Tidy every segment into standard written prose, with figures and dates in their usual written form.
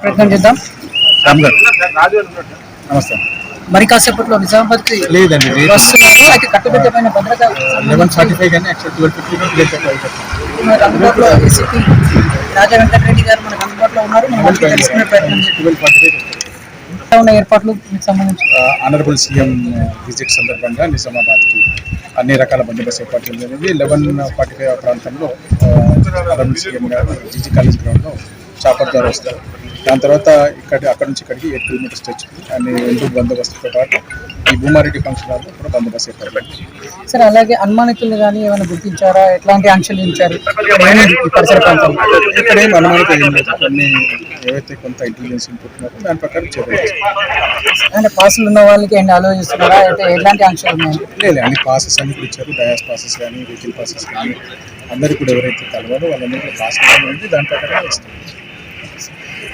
ప్రయత్నం చేద్దాం. నమస్తే. మరి కాసేపట్లో నిజామాబాద్ కి లేదండి వస్తున్నారు. అయితే కట్టుదిట్టమైన భద్రత 11:45 కానీ యాక్చువల్ 12:50 అందుబాటులో ఏసీపీ రాజా వెంకటరెడ్డి గారు మనకు అందుబాటులో ఉన్నారు. మనం వాళ్ళకి తెలుసుకునే ప్రయత్నం చేద్దాం. 12:45 ఉన్న ఏర్పాట్లు మీకు సంబంధించి ఆనరబుల్ సీఎం విజిట్ సందర్భంగా నిజామాబాద్కి అన్ని రకాల బందోబస్తు ఏర్పాటు చేయడం జరిగింది. 11:45 ప్రాంతంలో ఆనరబుల్ సీఎం గారు జీజీ కాలేజ్ గ్రౌండ్లో చాపర్ ద్వారా వస్తారు. దాని తర్వాత అక్కడ నుంచి ఇక్కడికి 8 కిలోమీటర్స్ తెచ్చుకుని అన్ని రెండు బందోబస్తుతో పాటు ఈ భూమారెడ్డి ఫంక్షన్ హాల్లో కూడా బందోబస్తు ఏర్పాటు చేయాలి. సార్, అలాగే అనుమానితులు కానీ ఏమైనా గుర్తించారా? ఎట్లాంటి ఆంక్షలు ఇచ్చారు పరిసర ప్రాంతంలో? ఇక్కడ ఏం అనుమానితం ఏం లేదు. కొన్ని ఏవైతే కొంత ఇంటెలిజెన్స్ ఇన్పుట్ ఉన్నారో దాని ప్రకారం చర్యలు అంటే పాసులు ఉన్న వాళ్ళకి ఏమైనా అలో చేస్తున్నారా? అయితే ఎలాంటి ఆంక్షలు ఉన్నాయి? లేదు, అన్ని పాసెస్ అన్ని కూడా ఇచ్చారు. డయాస్ పాసెస్ కానీ వెహికల్ పాసెస్ కానీ అందరికీ కూడా ఎవరైతే కలవాలో వాళ్ళందరూ కూడా పాస్ ఉంది. దాని ప్రకారం ఇస్తారు.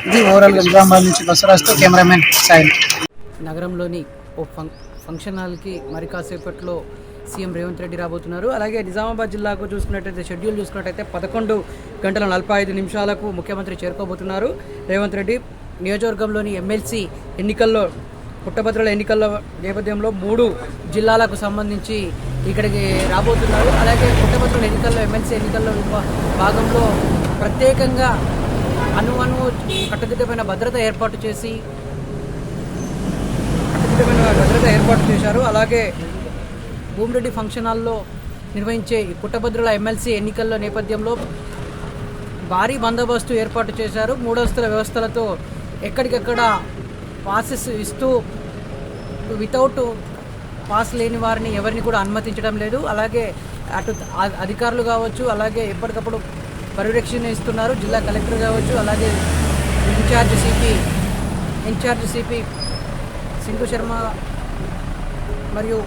ఇది ఓవరాల్ నిజామాబాద్ నుంచి బసరాజ్తో కెమెరామెన్ సాయి. నగరంలోని ఓ ఫంక్షన్ హాల్కి మరి కాసేపట్లో సీఎం రేవంత్ రెడ్డి రాబోతున్నారు. అలాగే నిజామాబాద్ జిల్లాకు చూసుకున్నట్టయితే షెడ్యూల్ చూసుకున్నట్టయితే 11:45 ముఖ్యమంత్రి చేరుకోబోతున్నారు. రేవంత్ రెడ్డి నియోజకవర్గంలోని ఎమ్మెల్సీ ఎన్నికల్లో పుట్టభద్రుల ఎన్నికల నేపథ్యంలో 3 జిల్లాలకు సంబంధించి ఇక్కడికి రాబోతున్నారు. అలాగే పుట్టభద్రుల ఎన్నికల్లో ఎమ్మెల్సీ ఎన్నికల్లో భాగంలో ప్రత్యేకంగా కట్టుదిట్టమైన భద్రత ఏర్పాటు చేశారు. అలాగే భూమిరెడ్డి ఫంక్షన్ హాల్లో నిర్వహించే పుట్టభద్రుల ఎమ్మెల్సీ ఎన్నికల నేపథ్యంలో భారీ బందోబస్తు ఏర్పాటు చేశారు. 3 అంతస్తుల వ్యవస్థలతో ఎక్కడికక్కడ పాసెస్ ఇస్తూ వితౌట్ పాస్ లేని వారిని ఎవరిని కూడా అనుమతించడం లేదు. అలాగే అటు అధికారులు కావచ్చు, అలాగే ఎప్పటికప్పుడు పర్యవేక్షణ ఇస్తున్నారు. జిల్లా కలెక్టర్ కావచ్చు, అలాగే ఇన్ఛార్జ్ సిపి సింధు శర్మ మరియు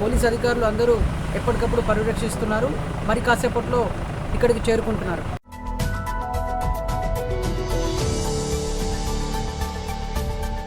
పోలీస్ అధికారులు అందరూ ఎప్పటికప్పుడు పర్యవేక్షిస్తున్నారు. మరి కాసేపట్లో ఇక్కడికి చేరుకుంటున్నారు.